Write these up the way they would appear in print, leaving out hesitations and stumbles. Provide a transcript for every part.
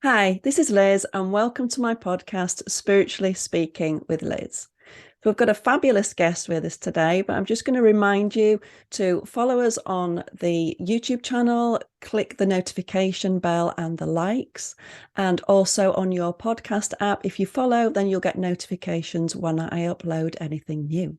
Hi, this is Liz, and welcome to my podcast, Spiritually Speaking with Liz. So we've got a fabulous guest with us today, but I'm just going to remind you to follow us on the YouTube channel, click the notification bell and the likes, and also on your podcast app. If you follow, then you'll get notifications when I upload anything new.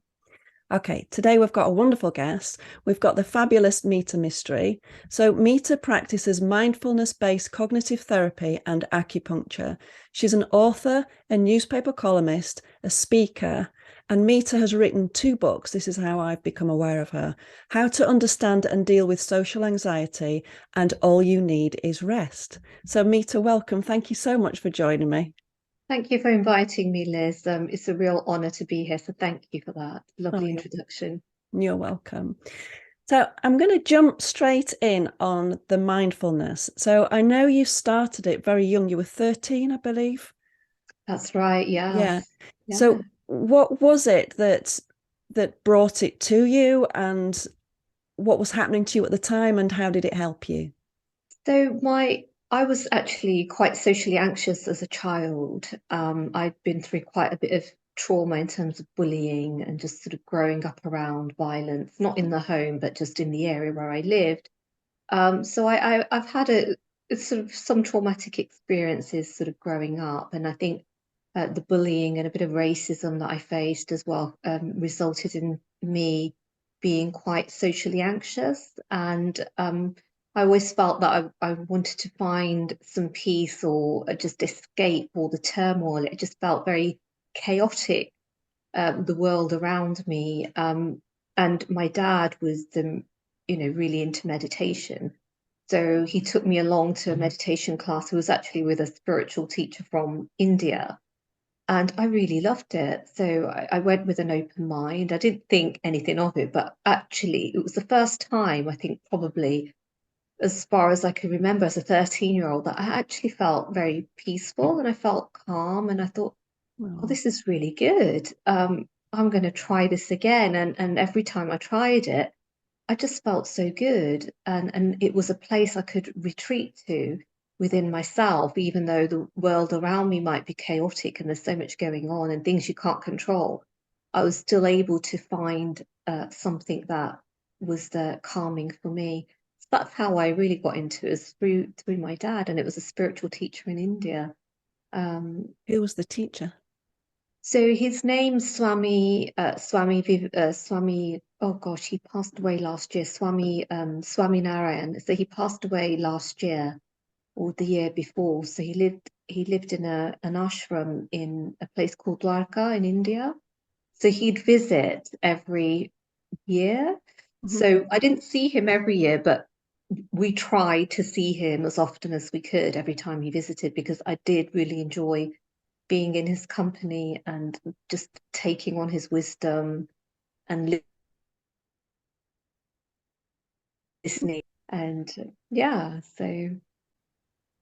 Okay, today we've got a wonderful guest. We've got the fabulous Mita Mistry. So Mita practices mindfulness-based cognitive therapy and acupuncture. She's an author, a newspaper columnist, a speaker, and Mita has written 2 books. This is how I've become aware of her. How to Understand and Deal with Social Anxiety, and All You Need is Rest. So Mita, welcome. Thank you so much for joining me. Thank you for inviting me, Liz. It's a real honor to be here. So thank you for that Oh, lovely introduction. you're welcome. So I'm going to jump straight in on the mindfulness. So I know you started it very young. You were 13, I believe. That's right. Yeah. Yes. Yeah. So what was it that brought it to you, and what was happening to you at the time, and how did it help you? I was actually quite socially anxious as a child. I'd been through quite a bit of trauma in terms of bullying and just sort of growing up around violence, not in the home, but just in the area where I lived. I've had a sort of some traumatic experiences sort of growing up, and I think the bullying and a bit of racism that I faced as well resulted in me being quite socially anxious. And I always felt that I wanted to find some peace or just escape all the turmoil. It just felt very chaotic, the world around me. And my dad was, really into meditation. So he took me along to a meditation class. He was actually with a spiritual teacher from India, and I really loved it. So I went with an open mind. I didn't think anything of it, but actually, it was the first time, I think, probably as far as I can remember as a 13-year-old, that I actually felt very peaceful and I felt calm. And I thought, oh, Oh, this is really good. I'm going to try this again. And every time I tried it, I just felt so good. And it was a place I could retreat to within myself, even though the world around me might be chaotic and there's so much going on and things you can't control. I was still able to find something that was calming for me. So that's how I really got into it, is through my dad, and it was a spiritual teacher in India. Um, who was the teacher? so his name's Swami. Oh gosh, he passed away last year. Swami Narayan. So he passed away last year or the year before. So he lived in an ashram in a place called Dwarka in India. So he'd visit every year. Mhm. So I didn't see him every year, but we tried to see him as often as we could every time he visited, because I did really enjoy being in his company and just taking on his wisdom and listening. And yeah, so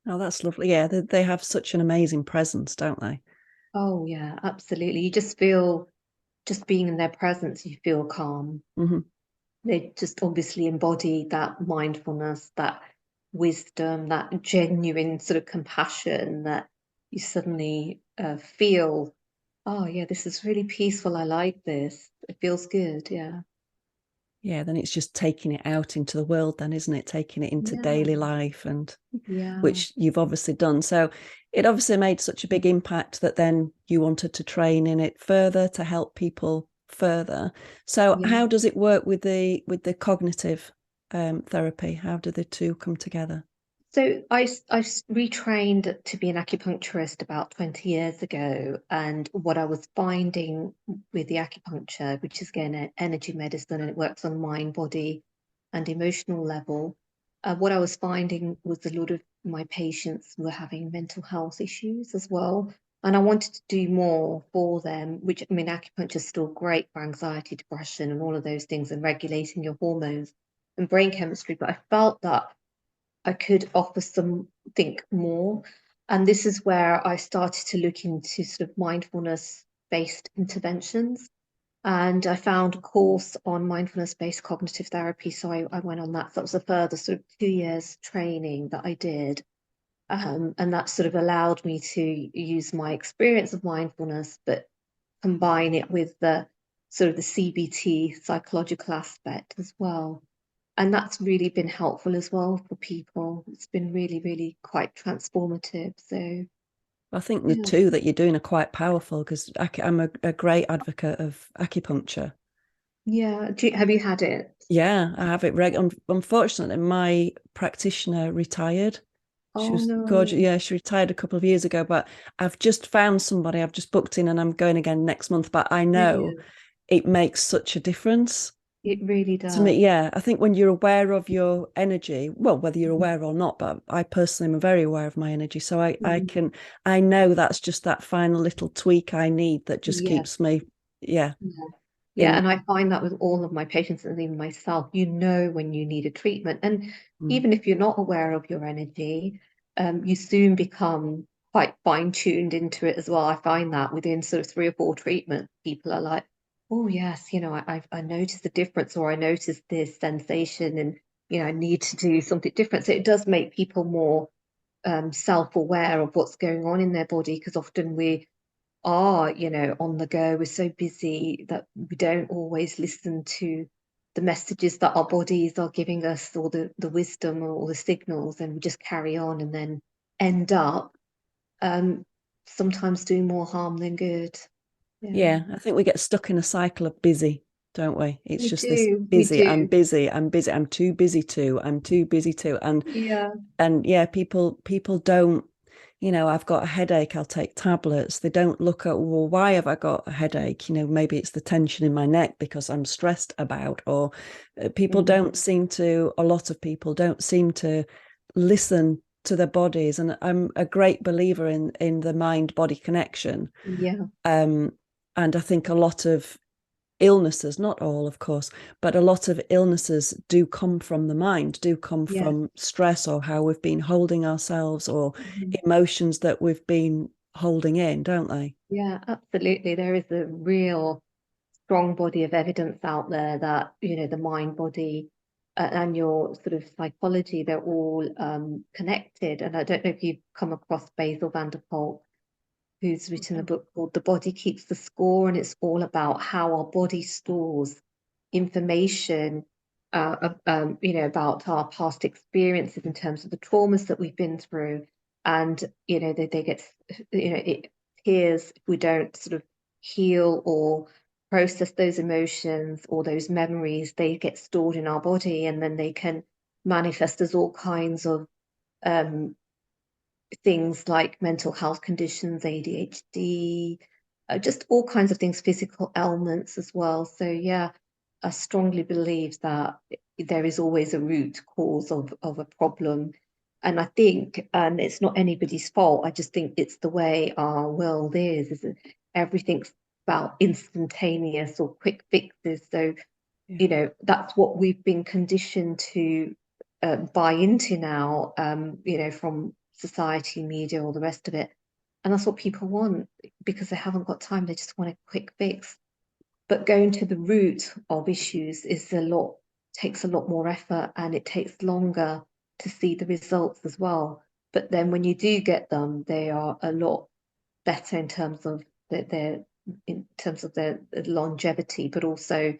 Oh, that's lovely. Yeah, they have such an amazing presence, don't they? oh yeah, absolutely. Just being in their presence, you feel calm. Hmm. They just obviously embody that mindfulness, that wisdom, that genuine sort of compassion that you suddenly feel, oh yeah, this is really peaceful. I like this. It feels good. Yeah. Yeah, then it's just taking it out into the world, then, isn't it? Taking it into Yeah. daily life, and Yeah. which you've obviously done. So it obviously made such a big impact that then you wanted to train in it further to help people further. So Yeah. how does it work with the cognitive therapy? How do the two come together? So I retrained to be an acupuncturist about 20 years ago. And what I was finding with the acupuncture, which is again energy medicine, and it works on mind, body, and emotional level, what I was finding was a lot of my patients were having mental health issues as well. And I wanted to do more for them, which, I mean, acupuncture is still great for anxiety, depression, and all of those things, and regulating your hormones and brain chemistry. But I felt that I could offer something more. And this is where I started to look into sort of mindfulness based interventions. And I found a course on mindfulness based cognitive therapy. So I went on that. So that was a further sort of 2 years training that I did. And that sort of allowed me to use my experience of mindfulness, but combine it with the sort of the CBT psychological aspect as well. And that's really been helpful as well for people. It's been really, really quite transformative. So, I think the yeah. two that you're doing are quite powerful, because I'm a great advocate of acupuncture. Yeah. Have you had it? Yeah, I have it. Unfortunately, my practitioner retired. She Oh, was gorgeous. no. Yeah, she retired a couple of years ago, but I've just found somebody. I've just booked in and I'm going again next month. But I know Brilliant. it makes such a difference It really to me. does. Yeah, I think when you're aware of your energy, well, whether you're Mhm. aware or not, but I personally am very aware of my energy. So Mhm. I know that's just that final little tweak I need that just Yeah. keeps me, yeah, Yeah. Yeah, in. and I find that with all of my patients and even myself, you know when you need a treatment. And Mm. even if you're not aware of your energy, you soon become quite fine-tuned into it as well. I find that within sort of 3 or 4 treatments, people are like, oh yes, I noticed the difference, or I noticed this sensation, and I need to do something different. So it does make people more self-aware of what's going on in their body, because often we are, on the go. We're so busy that we don't always listen to the messages that our bodies are giving us, or the wisdom or the signals, and we just carry on and then end up um, sometimes doing more harm than good. Yeah, Yeah, I think we get stuck in a cycle of busy, don't we? It's we just this do. We busy, I'm do. busy, I'm busy, I'm too busy to, I'm too busy to. Yeah. And yeah, people don't, I've got a headache, I'll take tablets. They don't look at, well, why have I got a headache? Maybe it's the tension in my neck because I'm stressed about, or people Mm. don't seem to, a lot of people don't seem to listen to their bodies. And I'm a great believer in the mind body connection. Yeah. Um, and I think a lot of illnesses, not all, of course, but a lot of illnesses do come from the mind, do come Yes. from stress, or how we've been holding ourselves, or Mhm. emotions that we've been holding in, don't they? Yeah, absolutely. There is a real strong body of evidence out there that the mind body and your sort of psychology, they're all connected. And I don't know if you've come across Basil van der Kolk, who's written a book called The Body Keeps the Score, and it's all about how our body stores information about our past experiences in terms of the traumas that we've been through. And they get, it appears if we don't sort of heal or process those emotions or those memories, they get stored in our body, and then they can manifest as all kinds of um, things like mental health conditions, ADHD, just all kinds of things, physical ailments as well. So yeah, I strongly believe that there is always a root cause of a problem. And I think, and it's not anybody's fault, I just think it's the way our world is that everything's about instantaneous or quick fixes. So Yeah. that's what we've been conditioned to buy into now, from society, media, all the rest of it. And that's what people want, because they haven't got time. They just want a quick fix. But going to the root of issues takes a lot more effort, and it takes longer to see the results as well. But then when you do get them, they are a lot better in terms of their longevity, but also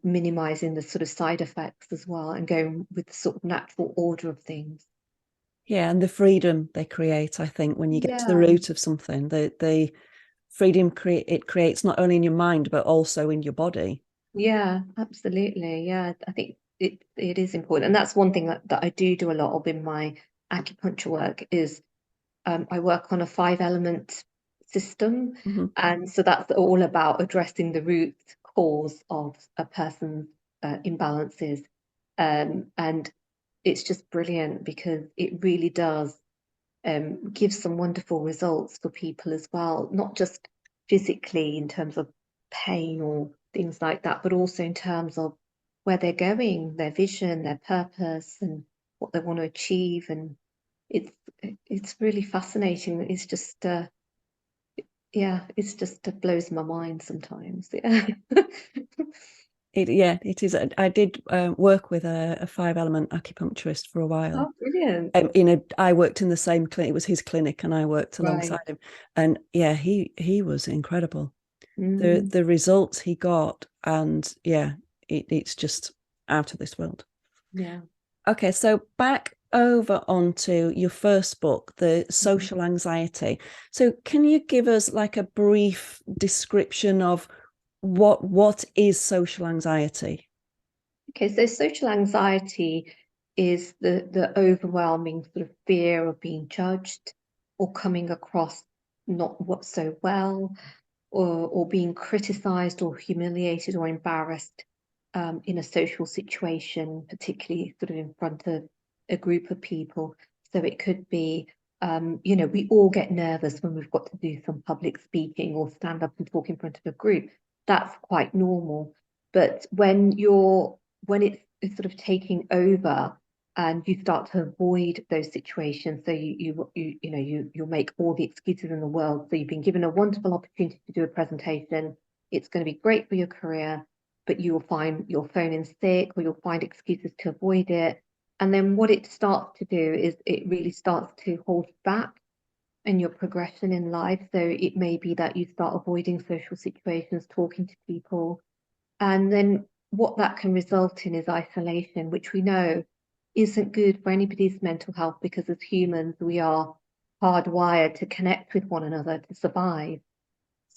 minimizing the sort of side effects as well, and going with the sort of natural order of things. Yeah, and the freedom they create, I think, when you get to the Yeah, root of something, the freedom it creates not only in your mind but also in your body. yeah, absolutely. Yeah, I think it is important. And that's one thing that I do a lot of in my acupuncture work is I work on a 5 element system. Mhm. And so that's all about addressing the root cause of a person's imbalances. And it's just brilliant, because it really does give some wonderful results for people as well, not just physically in terms of pain or things like that, but also in terms of where they're going, their vision, their purpose, and what they want to achieve. And it's it's really fascinating. It's just yeah, it's just blows my mind sometimes. Yeah. It is. I did work with a 5-element acupuncturist for a while. Oh, brilliant. I worked in the same clinic. It was his clinic, and I worked Right. alongside him. And yeah, he was incredible. Mm, The results he got, and yeah, it's just out of this world. yeah. Okay, so back over onto your first book, The Mhm. Social Anxiety. So can you give us like a brief description of what is social anxiety? Okay, so social anxiety is the overwhelming sort of fear of being judged or coming across not what so well, or being criticized or humiliated or embarrassed in a social situation, particularly sort of in front of a group of people. So it could be, we all get nervous when we've got to do some public speaking or stand up and talk in front of a group. That's quite normal. But when it's sort of taking over and you start to avoid those situations, so you'll make all the excuses in the world. So you've been given a wonderful opportunity to do a presentation. It's going to be great for your career, but you'll find your phone in sick, or you'll find excuses to avoid it. And then what it starts to do is it really starts to hold back in your progression in life. So it may be that you start avoiding social situations, talking to people, and then what that can result in is isolation, which we know isn't good for anybody's mental health, because as humans, we are hardwired to connect with one another to survive.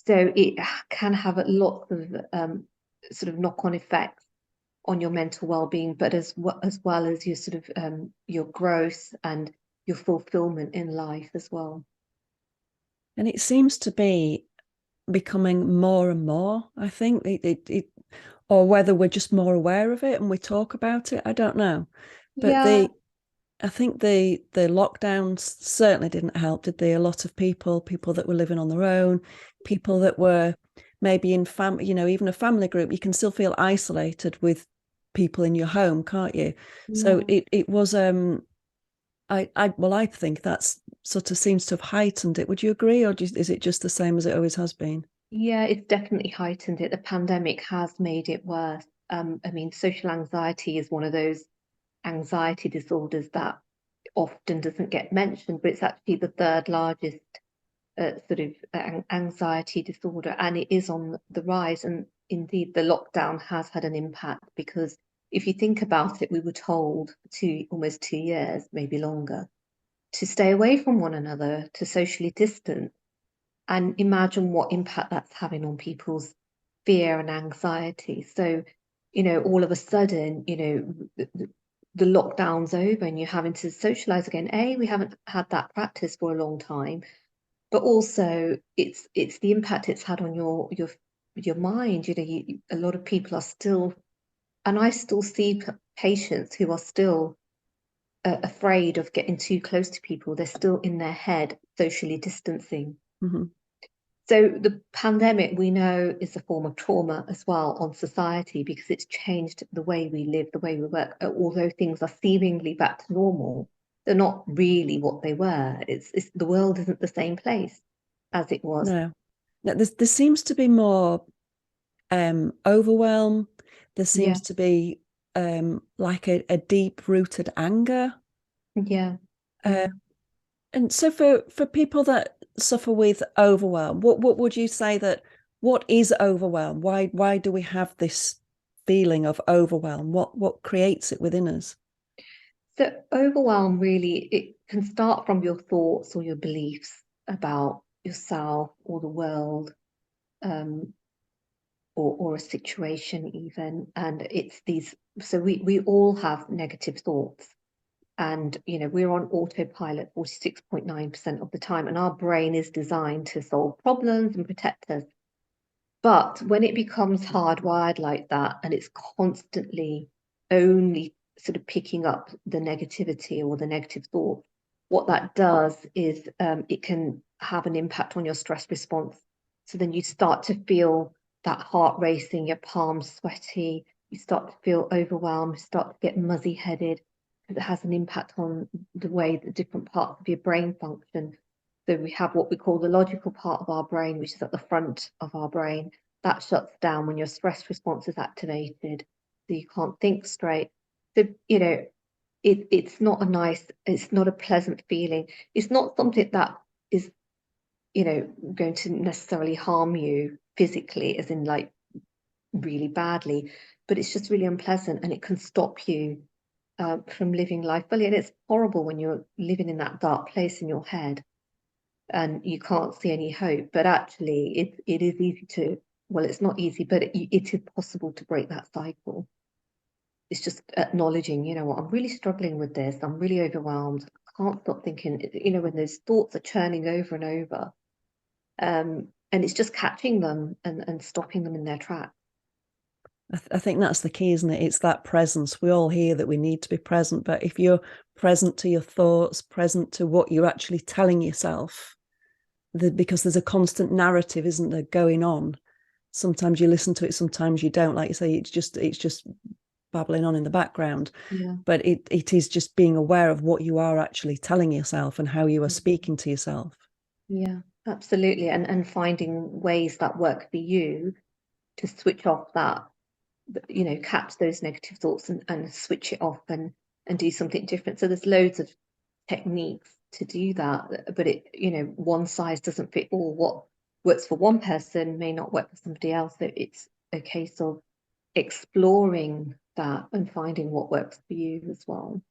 So it can have a lot of sort of knock-on effects on your mental well-being, but as well as your sort of your growth and your fulfillment in life as well. And it seems to be becoming more and more, I think, or whether we're just more aware of it and we talk about it, I don't know. But Yeah, I think the lockdowns certainly didn't help, did they? A lot of people that were living on their own, people that were maybe in family, even a family group, you can still feel isolated with people in your home, can't you? So yeah. it was I think that's sort of seems to have heightened it. Would you agree, or is it just the same as it always has been? Yeah, it's definitely heightened it. The pandemic has made it worse. I mean, social anxiety is one of those anxiety disorders that often doesn't get mentioned, but it's actually the third largest sort of anxiety disorder, and it is on the rise. And indeed, the lockdown has had an impact, because if you think about it, we were told almost 2 years, maybe longer, to stay away from one another, to socially distance. And imagine what impact that's having on people's fear and anxiety. So, all of a sudden, the lockdown's over and you're having to socialize again. We haven't had that practice for a long time, but also it's the impact it's had on your mind. A lot of people are still, and I still see patients who are still afraid of getting too close to people. They're still in their head socially distancing. Mm-hmm. So the pandemic, we know, is a form of trauma as well on society, because it's changed the way we live, the way we work. Although things are seemingly back to normal, they're not really what they were. It's the world isn't the same place as it was. No, no, there seems to be more overwhelm. There Yeah, seems to be like a deep rooted anger. yeah, Uh, yeah. and so for people that suffer with overwhelm, what would you say that what is overwhelm? Why do we have this feeling of overwhelm? What creates it within us? So overwhelm, really, it can start from your thoughts or your beliefs about yourself or the world, um, or a situation even. And it's these, so we all have negative thoughts. And we're on autopilot 46.9% of the time, and our brain is designed to solve problems and protect us. But when it becomes hardwired like that, and it's constantly only sort of picking up the negativity or the negative thought, what that does is it can have an impact on your stress response. So then you start to feel that heart racing, your palms sweaty, you start to feel overwhelmed, you start to get muzzy headed, because it has an impact on the way the different parts of your brain function. So we have what we call the logical part of our brain, which is at the front of our brain. that shuts down when your stress response is activated, so you can't think straight. So, it's not it's not a pleasant feeling. It's not something that is, going to necessarily harm you physically, as in like really badly, but it's just really unpleasant, and it can stop you from living life fully. And it's horrible when you're living in that dark place in your head and you can't see any hope. But actually, it is easy to, well, it's not easy, but it is possible to break that cycle. It's just acknowledging, what, I'm really struggling with this. I'm really overwhelmed. I can't stop thinking, when those thoughts are churning over and over. And it's just catching them and stopping them in their tracks. I think that's the key, isn't it? It's that presence. We all hear that we need to be present, but if you're present to your thoughts, present to what you're actually telling yourself, because there's a constant narrative, isn't there, going on? Sometimes you listen to it, sometimes you don't. Like you say, it's just babbling on in the background. Yeah. But it is just being aware of what you are actually telling yourself and how you are speaking to yourself. Yeah, absolutely. And finding ways that work for you to switch off that, catch those negative thoughts and switch it off and do something different. So there's loads of techniques to do that, but one size doesn't fit all. What works for one person may not work for somebody else. So it's a case of exploring that and finding what works for you as well.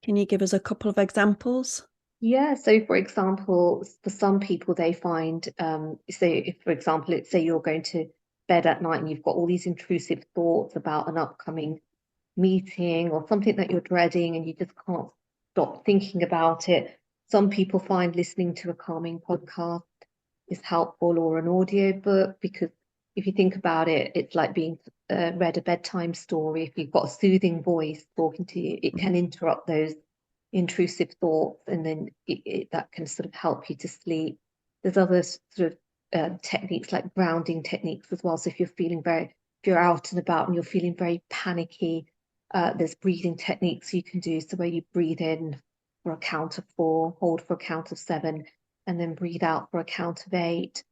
Can you give us a couple of examples? Yeah, so for example, for some people they find, so if, for example, let's say you're going to bed at night and you've got all these intrusive thoughts about an upcoming meeting or something that you're dreading and you just can't stop thinking about it. Some people find listening to a calming podcast is helpful, or an audio book, because if you think about it, it's like being read a bedtime story. If you've got a soothing voice talking to you, it can interrupt those intrusive thoughts, and then that can sort of help you to sleep. There's other sort of techniques like grounding techniques as well. So if you're out and about and you're feeling very panicky, there's breathing techniques you can do. So where you breathe in for a count of 4, hold for a count of 7, and then breathe out for a count of 8.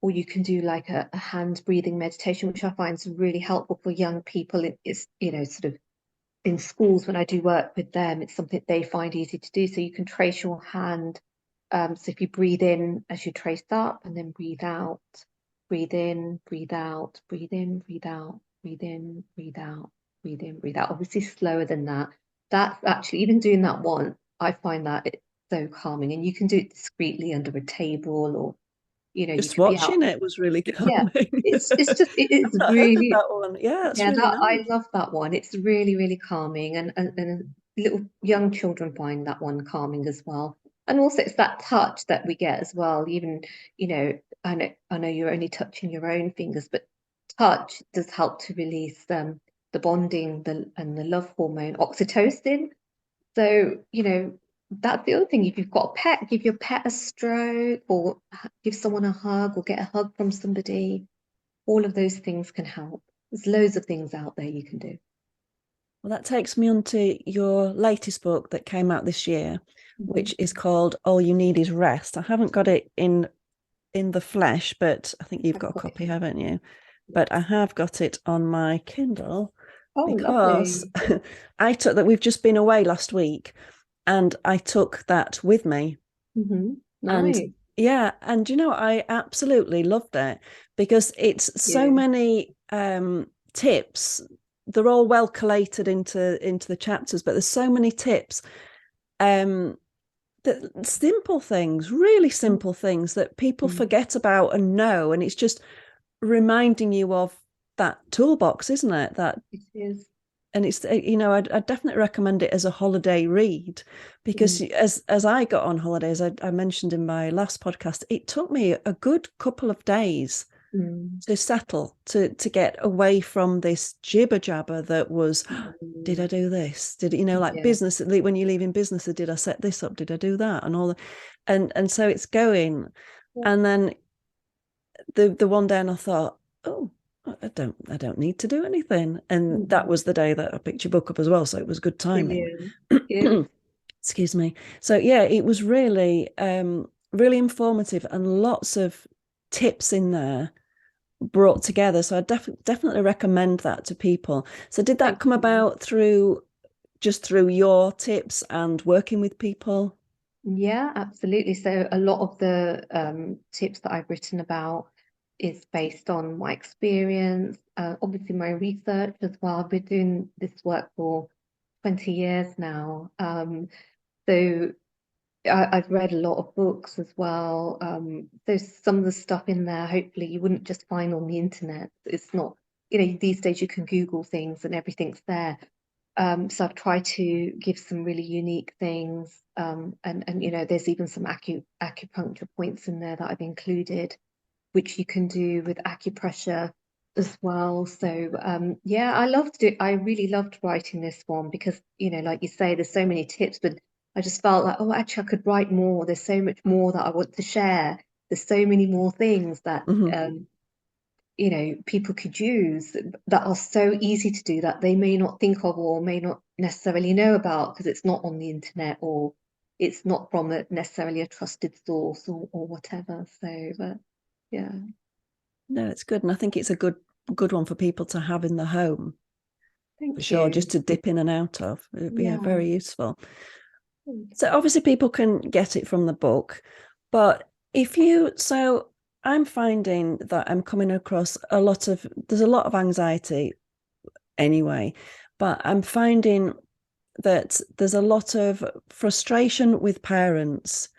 Or you can do like a hand breathing meditation, which I find is really helpful for young people. It's, sort of in schools when I do work with them, it's something they find easy to do. So you can trace your hand. So if you breathe in as you trace up, and then breathe out, breathe in, breathe out, breathe in, breathe out, breathe in, breathe out, breathe in, breathe out. Obviously slower than that. That's actually, even doing that once, I find that it's so calming. And you can do it discreetly under a table, or you Just could be out. watching it was really Yeah, calming. it I've is not heard of really. that one. Yeah, it's Yeah, really that I nice. love that one. It's really, really calming, and little young children find that one calming as well. And also it's that touch that we get as well. Even, I know you're only touching your own fingers, but touch does help to release the bonding and the love hormone oxytocin. So, that's the other thing. If you've got a pet, give your pet a stroke, or give someone a hug, or get a hug from somebody. All of those things can help. There's loads of things out there you can do. Well, that takes me on to your latest book that came out this year, which is called All You Need Is Rest. I haven't got it in the flesh, but I think you've I've got a got it copy, here. haven't you? But I have got it on my Kindle Oh, because lovely. I took that. We've just been away last week, and I took that with me. And Nice. yeah, and I absolutely loved it because it's so You. many tips. They're all well collated into the chapters, but there's so many tips, um that simple things, really simple things that people Mm. forget about and know, and it's just reminding you of that toolbox, isn't it? That It is. And it's I'd definitely recommend it as a holiday read, because Mm. as I got on holidays, I mentioned in my last podcast, it took me a good couple of days Mm. to settle, to get away from this jibber jabber that was, did I Mm. do this, did like Yeah. business, when you leave in business, did I set this up, did I do that, and all that. And so it's going. And then the one day, and I thought, oh, I don't need to do anything. And that Mm. was the day that I picked your book up as well, so it was good timing. Brilliant. Good. Excuse me. So yeah, it was really really informative, and lots of tips in there brought together. So I definitely recommend that to people. So did that Thank come you. about through just through your tips and working with people? Yeah, absolutely. So a lot of the tips that I've written about is based on my experience, obviously my research as well. I've been doing this work for 20 years now. So I've read a lot of books as well. There's some of the stuff in there, hopefully, you wouldn't just find on the internet. It's not, these days you can Google things and everything's there. So I've tried to give some really unique things. And there's even some acupuncture points in there that I've included, which you can do with acupressure as well. So yeah, I really loved writing this one because, like you say, there's so many tips, but I just felt like, oh, actually I could write more. There's so much more that I want to share. There's so many more things that Mm-hmm. people could use that are so easy to do that they may not think of or may not necessarily know about because it's not on the internet or it's not from necessarily a trusted source or whatever. So, but yeah. No, it's good. And I think it's a good one for people to have in the home for Thank sure, you. just to dip in and out of. It'd be Yeah. very useful. Thank So obviously people can get it from the book, but so I'm finding that I'm coming across there's a lot of anxiety anyway, but I'm finding that there's a lot of frustration with parents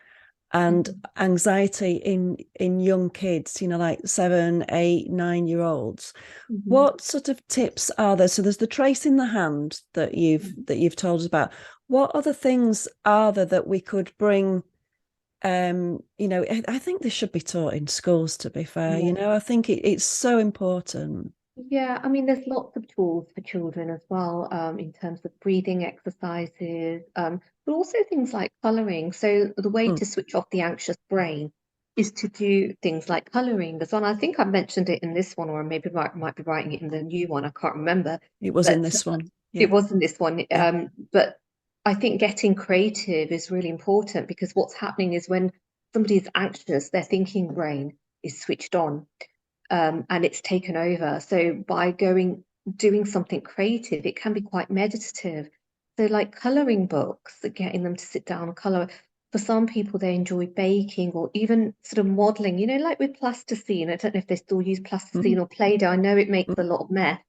and you. anxiety in young kids, like 7, 8, 9-year-olds. Mhm. What sort of tips are there? So there's the trace in the hand Mhm. that you've told us about. What other things are there that we could bring? I think this should be taught in schools, to be fair. Yeah. I think it's so important. Yeah, I mean, there's lots of tools for children as well, in terms of breathing exercises, but also things like coloring. So the way Mm. to switch off the anxious brain is to do things like coloring. There's one, I think I mentioned it in this one, or maybe might be writing it in the new one. I can't remember, It was in but this one. it Yeah. was in this one. Yeah. But I think getting creative is really important because what's happening is when somebody is anxious, their thinking brain is switched on, and it's taken over. So by doing something creative, it can be quite meditative. So like coloring books, getting them to sit down and color. For some people, they enjoy baking or even sort of modeling, like with plasticine. I don't know if they still use plasticine Mhm. or Play-Doh. I know it makes a lot of mess.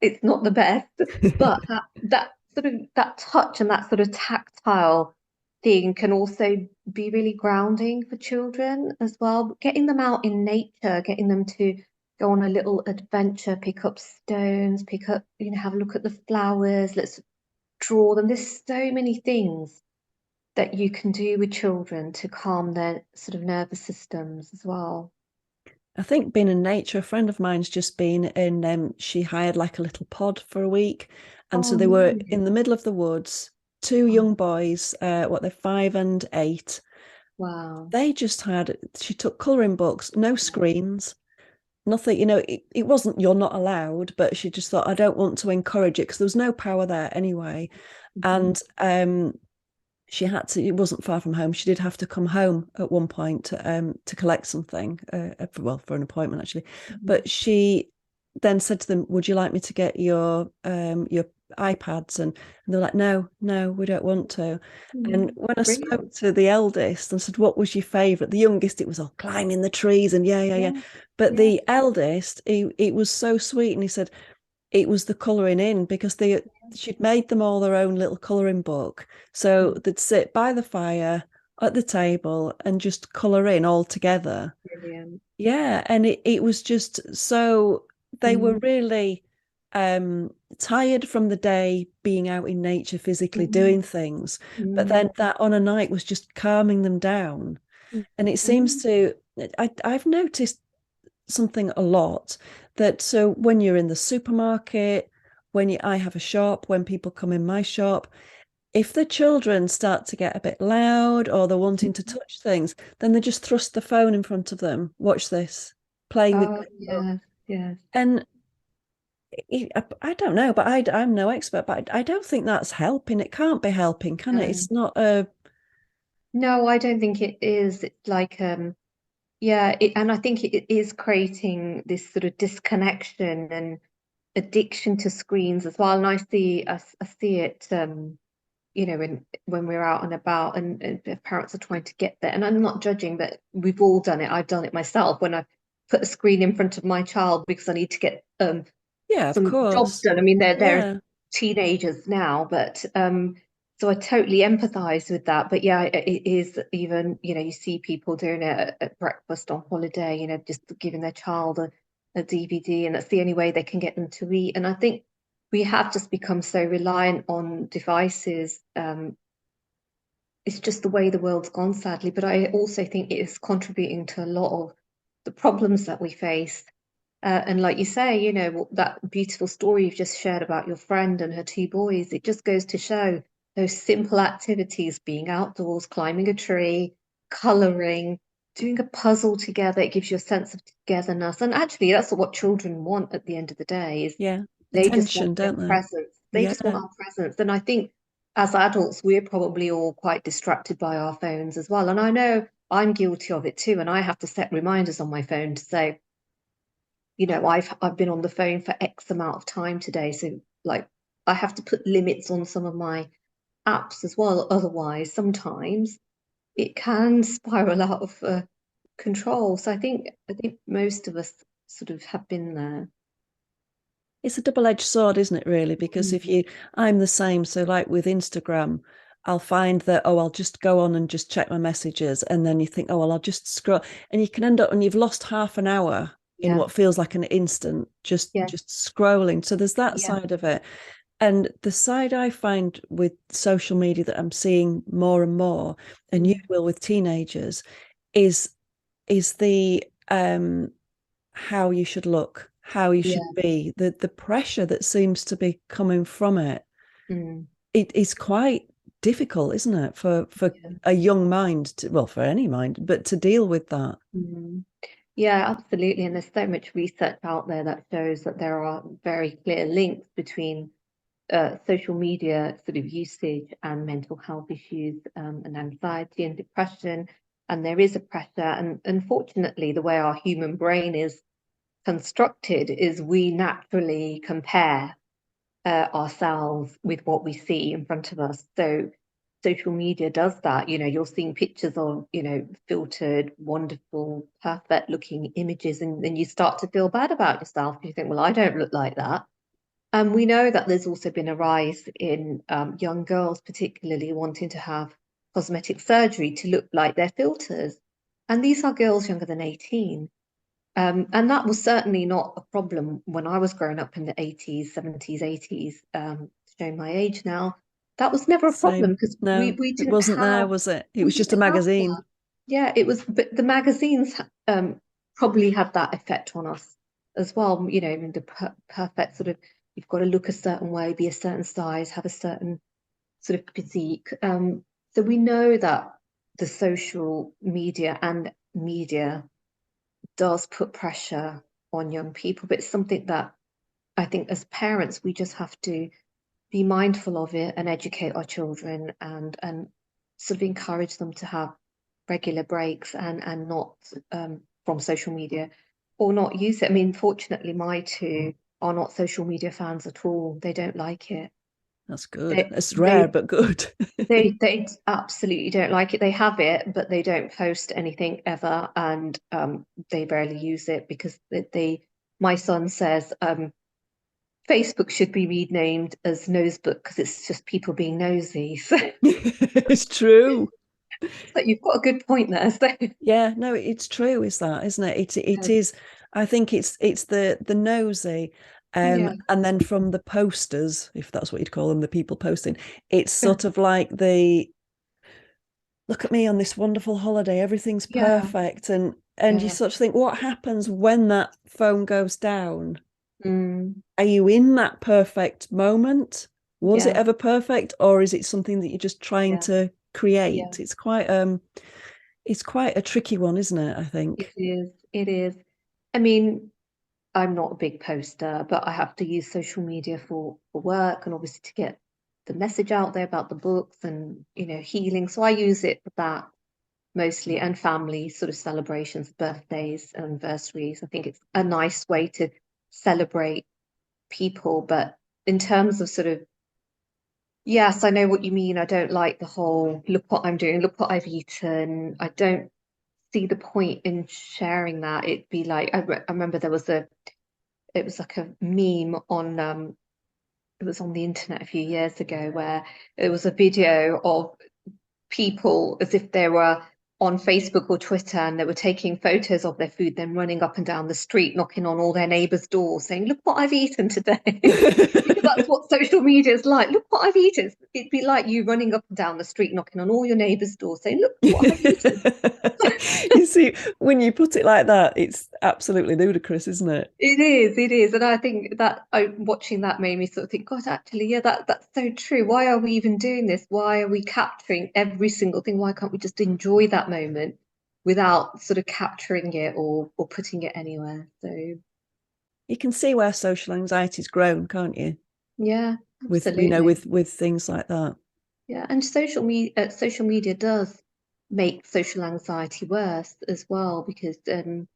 It's not the best, but that touch and that sort of tactile thing can also be really grounding for children as well. Getting them out in nature, getting them to go on a little adventure, pick up stones, have a look at the flowers, let's draw them. There's so many things that you can do with children to calm their sort of nervous systems as well. I think being in nature, a friend of mine's just been in, she hired like a little pod for a week. And so Oh, they were nice. in the middle of the woods, two Oh, young boys, they're 5 and 8. wow. She took colouring books, no screens, nothing, it wasn't you're not allowed, but she just thought, I don't want to encourage it because there was no power there anyway. Mhm. And it wasn't far from home. She did have to come home at one point to collect something, for an appointment actually. Mhm. But she then said to them, would you like me to get your iPads? And they're like, no, no, we don't want to. And Mhm. when I spoke Brilliant. to the eldest and said, what was your favorite? The youngest, it was all climbing the trees and yeah, yeah, yeah. Yeah, But yeah. the eldest, it was so sweet. And he said, it was the colouring in because she'd made them all their own little colouring book. So Mm. they'd sit by the fire at the table and just colour in all together. Brilliant. Yeah. And it was just so they were Mm. really tired from the day being out in nature physically Mm. doing things. But Mm. then that on a night was just calming them down. And it seems Mm. to I've noticed something a lot that so when you're in the supermarket, I have a shop, when people come in my shop, if the children start to get a bit loud or they're wanting to touch things, then they just thrust the phone in front of them. Watch this, playing with Oh, it. yes, yes. And I don't know, but I'm no expert, but I don't think that's helping. It can't be helping, can it? No. It's not a No, I don't think it is. It's like Yeah, and I think it is creating this sort of disconnection and addiction to screens as well. And I see it, you know, when we're out and about, and if parents are trying to get there. And I'm not judging, but we've all done it. I've done it myself when I put a screen in front of my child because I need to get Yeah, of some jobs course. done. I mean, they're Yeah. teenagers now, but so I totally empathize with that. But yeah, it is even, you know, you see people doing it at breakfast on holiday, you know, just giving their child a DVD, and that's the only way they can get them to eat. And I think we have just become so reliant on devices. It's just the way the world's gone, sadly. But I also think it is contributing to a lot of the problems that we face. And like you say, you know, that beautiful story you've just shared about your friend and her two boys, it just goes to show those simple activities, being outdoors, climbing a tree, colouring, doing a puzzle together, it gives you a sense of togetherness. And actually, that's what children want at the end of the day, is Yeah. they just want Attention, their don't they? presence. They just want Yeah. our presence. And I think as adults, we're probably all quite distracted by our phones as well. And I know I'm guilty of it too. And I have to set reminders on my phone to say, you know, I've been on the phone for X amount of time today. So like I have to put limits on some of my apps as well. Otherwise, sometimes it can spiral out of control. So I think most of us sort of have been there. It's a double-edged sword, isn't it, really? Because if Mm. you, I'm the same. So, like with Instagram, I'll find that, oh, I'll just go on and just check my messages. And then you think, oh, well, I'll just scroll. And you can end up, and you've lost half an hour in Yeah, what feels like an instant, just yeah, just scrolling. So there's that yeah. side of it. And the side I find with social media that I'm seeing more and more, and you Mm. will with teenagers, is is the how you should look, how you should Yeah. be, the pressure that seems to be coming from it. Mm. It is quite difficult, isn't it, for Yeah. a young mind to, well, for any mind, but to deal with that. Mm. Yeah, absolutely. And there's so much research out there that shows that there are very clear links between social media sort of usage and mental health issues, and anxiety and depression. And there is a pressure. And unfortunately, the way our human brain is constructed is we naturally compare ourselves with what we see in front of us. So social media does that. You know, you're seeing pictures of, you know, filtered, wonderful, perfect looking images, and then you start to feel bad about yourself. You think, well, I don't look like that. And we know that there's also been a rise in young girls, particularly wanting to have cosmetic surgery to look like their filters. And these are girls younger than 18. And that was certainly not a problem when I was growing up in the 80s, 70s, 80s, showing my age now. That was never a problem Same. because No, we it didn't wasn't there, have was it? It we was just a didn't have magazine. that. Yeah, it was, but the magazines probably had that effect on us as well. You know, the perfect sort of, you've got to look a certain way, be a certain size, have a certain sort of physique. So we know that the social media and media does put pressure on young people, but it's something that I think as parents we just have to be mindful of it and educate our children, and sort of encourage them to have regular breaks, and not from social media, or not use it. I mean, fortunately, my two are not social media fans at all. They don't like it. That's good. They It's rare, they but good. they absolutely don't like it. They have it, but they don't post anything ever, and they barely use it because my son says Facebook should be renamed as Nosebook because it's just people being nosy. It's true. So you've got a good point there. So Yeah, no, it's true, is that, isn't it? It is. I think it's the nosy, yeah, and then from the posters, if that's what you'd call them, the people posting, it's sort of like the look at me on this wonderful holiday, everything's yeah, perfect, and you yeah. sort of think, what happens when that phone goes down? Mm, Are you in that perfect moment? Was it yeah, ever perfect, or is it something that you're just trying yeah, to yeah. create? It's quite a tricky one, isn't it, I It think. is. It is. I mean, I'm not a big poster, but I have to use social media for work, and obviously to get the message out there about the books and, you know, healing. So I use it for that. mostly, and family sort of celebrations, birthdays, anniversaries. I think it's a nice way to celebrate people. But in terms of sort of, yes, I know what you mean. I don't like the whole look what I'm doing, look what I've eaten. I don't see the point in sharing that. It'd be like I remember it was like a meme on it was on the internet a few years ago where it was a video of people as if they were on Facebook or Twitter and they were taking photos of their food, then running up and down the street, knocking on all their neighbours' doors, saying, "Look what I've eaten today." Because that's what social media is like. Look what I've eaten. It'd be like you running up and down the street, knocking on all your neighbours' doors, saying, "Look what I've eaten." You see, when you put it like that, it's absolutely ludicrous, isn't it? It is. And I think that watching that made me sort of think, God, actually, yeah, that's so true. Why are we even doing this? Why are we capturing every single thing? Why can't we just enjoy that moment without sort of capturing it or putting it anywhere? So You can see where social anxiety's grown, can't you? yeah, With, you know, absolutely. with things like that. Yeah, and social media does make social anxiety worse as well because if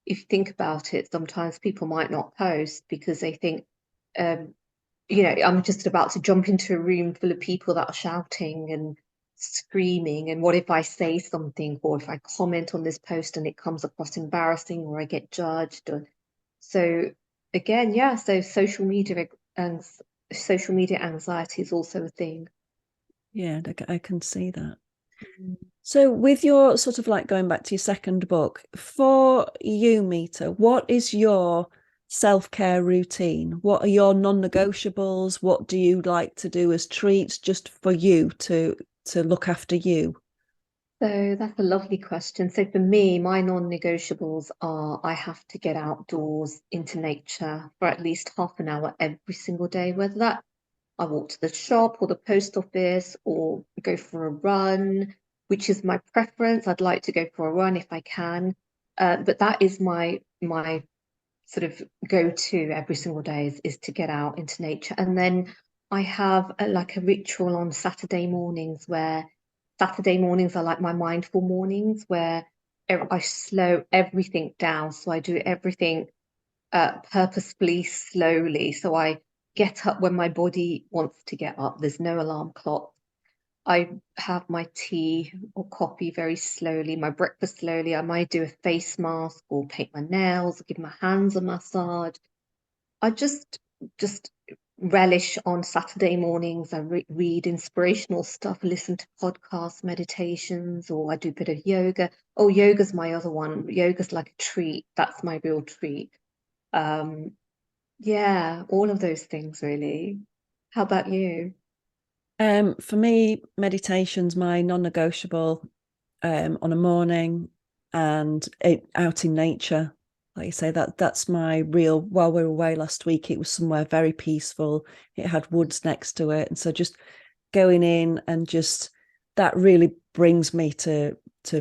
you think about it, sometimes people might not post because they think, um, I'm just about to jump into a room full of people that are shouting and screaming. And what if I say something, or if I comment on this post and it comes across embarrassing, or I get judged? So again, yeah, so and social media anxiety is also a thing. Yeah, I can see that. Mm. So, with your sort of like going back to your second book, for you, Mita, what is your self-care routine? What are your non-negotiables? What do you like to do as treats just for you to look after you? So that's a lovely question. So for me, my non-negotiables are I have to get outdoors into nature for at least half an hour every single day, whether that I walk to the shop or the post office or go for a run, which is my preference. I'd like to go for a run if I can. But that is my sort of go-to every single day is to get out into nature. And then I have like a ritual on Saturday mornings where Saturday mornings are like my mindful mornings where I slow everything down. So I do everything purposefully, slowly. So I get up when my body wants to get up. There's no alarm clock. I have my tea or coffee very slowly, my breakfast slowly. I might do a face mask or paint my nails, or give my hands a massage. I just relish on Saturday mornings. I read inspirational stuff, listen to podcasts, meditations, or I do a bit of yoga. Oh, yoga's my other one. Yoga's like a treat. That's my real treat. Um, yeah, all of those things really. How about you? For me, meditation's my non-negotiable on a morning and out in nature. Like you say, that's my real. While we were away last week, it was somewhere very peaceful. It had woods next to it, and so just going in and just that really brings me to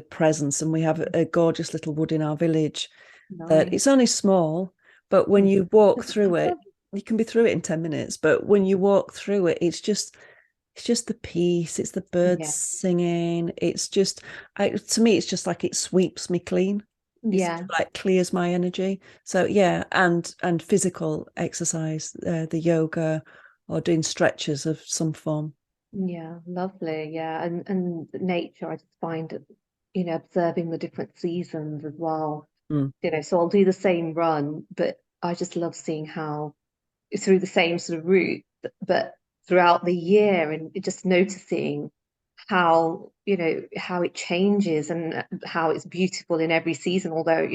presence. And we have a gorgeous little wood in our village that Nice. it's only small, but when you walk through it, you can be through it in 10 minutes. But when you walk through it, it's just the peace, it's the birds Yeah, singing, it's just to me it's just like it sweeps me clean. It sort yeah, of like clears my energy. So yeah, and physical exercise, the yoga or doing stretches of some form. yeah, lovely. Yeah, and nature, I just find it, observing the different seasons as well. Mm. So I'll do the same run, but I just love seeing how through the same sort of route, but throughout the year, and just noticing how, how it changes and how it's beautiful in every season. Although,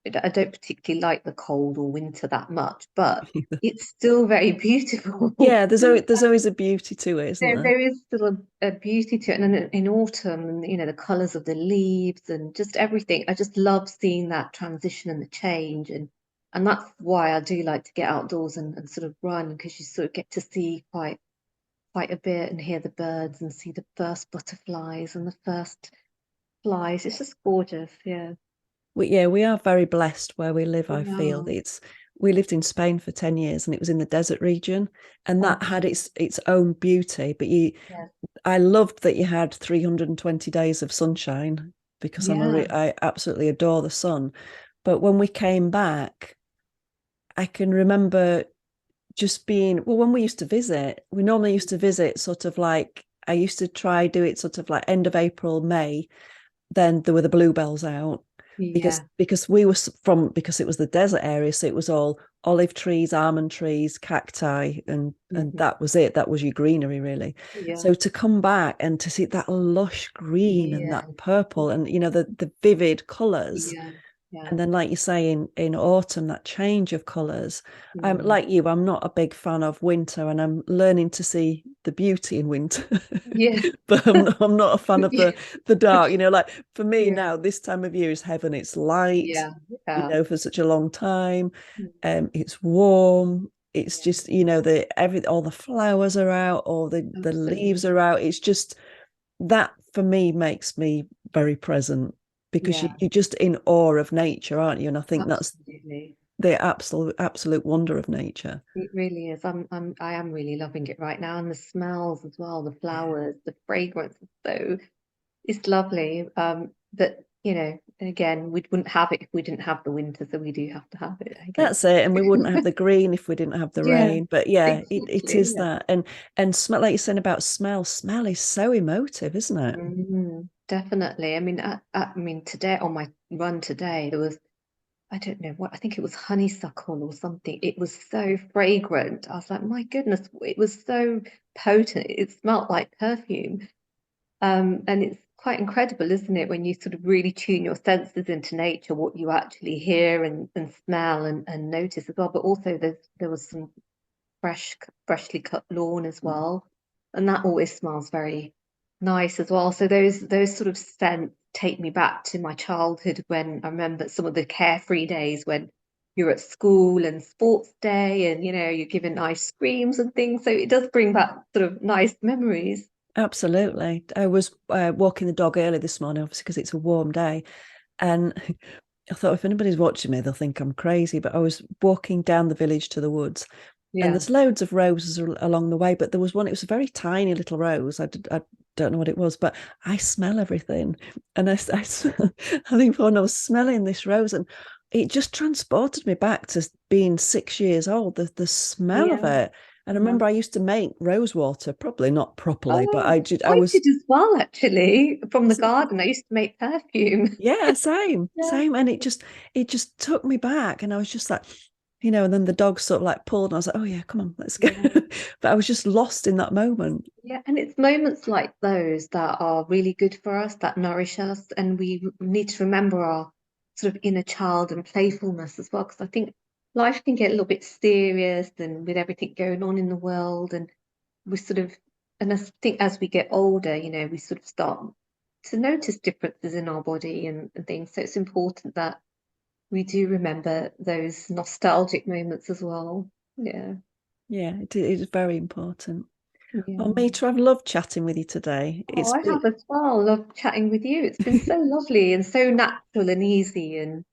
I don't particularly like the cold or winter that much, but it's still very beautiful. Yeah, there's always a beauty to it, isn't there? There is still a beauty to it, and then in autumn, and the colors of the leaves and just everything. I just love seeing that transition and the change, and that's why I do like to get outdoors and sort of run because you sort of get to see quite a bit and hear the birds and see the first butterflies and the first flies. It's just gorgeous, yeah. We are very blessed where we live. I feel Wow. it's we lived in Spain for 10 years and it was in the desert region, and that Okay. had its own beauty. But Yeah. I loved that you had 320 days of sunshine, because Yeah. I absolutely adore the sun. But when we came back, I can remember just being, well, when we used to visit, we normally used to visit sort of like, I used to try do it sort of like end of April, May. Then there were the bluebells out, Yeah. because we were from, because it was the desert area, so it was all olive trees, almond trees, cacti, and Mhm. that was it. That was your greenery, really. Yeah. So to come back and to see that lush green and that Yeah. purple, and the vivid colors, Yeah. Yeah. and then, like you say, in autumn, that change of colors. Mm. Like you, I'm not a big fan of winter, and I'm learning to see the beauty in winter. Yeah. But I'm not a fan of Yeah. the dark. Like for me Yeah. now, this time of year is heaven. It's light, Yeah. Yeah. for such a long time. Mm. It's warm. It's Yeah. just, all the flowers are out, all the leaves Absolutely. are out. It's just that, for me, makes me very present, because Yeah. you're just in awe of nature, aren't you? And I think that's Absolutely. the absolute wonder of nature. It really is. I am really loving it right now, and the smells as well, the Yeah. flowers, the fragrance is so, it's lovely. But again, we wouldn't have it if we didn't have the winter, so we do have to have it, I guess. That's it. And we wouldn't have the green if we didn't have the Yeah, rain. But yeah, it exactly. is Yeah. that. And smell, like you're saying about smell, smell is so emotive, isn't it? Definitely. I mean, today on my run today, there was, I don't know what, I think it was honeysuckle or something. It was so fragrant. I was like, my goodness, it was so potent. It smelled like perfume. And it's quite incredible, isn't it, when you sort of really tune your senses into nature, what you actually hear and smell and notice as well. But also there was some freshly cut lawn as well, and that always smells very nice as well. So those sort of scents take me back to my childhood, when I remember some of the carefree days when you're at school and sports day, and you're given ice creams and things. So it does bring back sort of nice memories. Absolutely. I was walking the dog early this morning, obviously, because it's a warm day. And I thought, if anybody's watching me, they'll think I'm crazy. But I was walking down the village to the woods, and Yeah. there's loads of roses along the way. But there was one, it was a very tiny little rose. I don't know what it was, but I smell everything. And I think when I was smelling this rose, and it just transported me back to being 6 years old, the smell of Yeah. it. And I Yeah. remember I used to make rose water, probably not properly, but Oh, I I was, did as well, actually, from the garden. I used to make perfume. yeah, same, Yeah. same. And it just took me back. And I was just like, and then the dog sort of like pulled, and I was like, oh yeah, come on, let's go. Yeah. But I was just lost in that moment. Yeah, and it's moments like those that are really good for us, that nourish us, and we need to remember our sort of inner child and playfulness as well, because I think life can get a little bit serious and with everything going on in the world, and we sort of, and I think as we get older, we sort of start to notice differences in our body and things. So it's important that we do remember those nostalgic moments as well. Yeah. Yeah, it is very important. Well, Yeah. Mita, I've loved chatting with you today. Oh, It's I been, have as well. Love chatting with you. It's been so lovely and so natural and easy and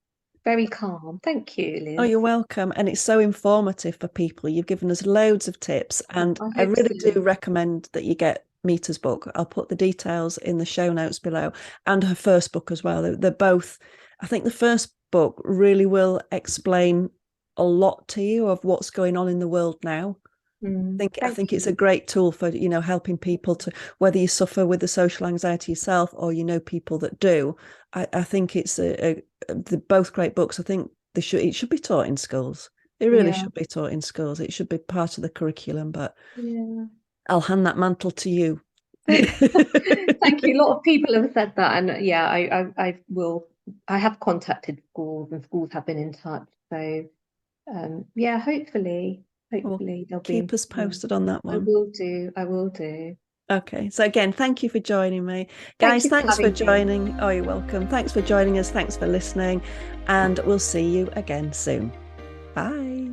very calm. Thank you, oh, Liz. you're welcome. And it's so informative for people. You've given us loads of tips, Oh, and I I hope so. really do recommend that you get Mita's book. I'll put the details in the show notes below, and her first book as well. They're both, I think the first book really will explain a lot to you of what's going on in the world now. I Thank think it's a you. great tool for helping people to, whether you suffer with the social anxiety yourself or people that do. I think it's they're both great books. I think it should be taught in schools. It really Yeah. should be taught in schools. It should be part of the curriculum. But Yeah. I'll hand that mantle to you. Thank you. A lot of people have said that, and yeah, I will. I have contacted schools, and schools have been in touch. So, yeah, Well, hopefully there'll keep be. us posted on that I one. will do. I will do. Okay. So again, thank you for joining me. Thank Guys, you for thanks for having me. joining. Oh, you're welcome. Thanks for joining us. Thanks for listening. And we'll see you again soon. Bye.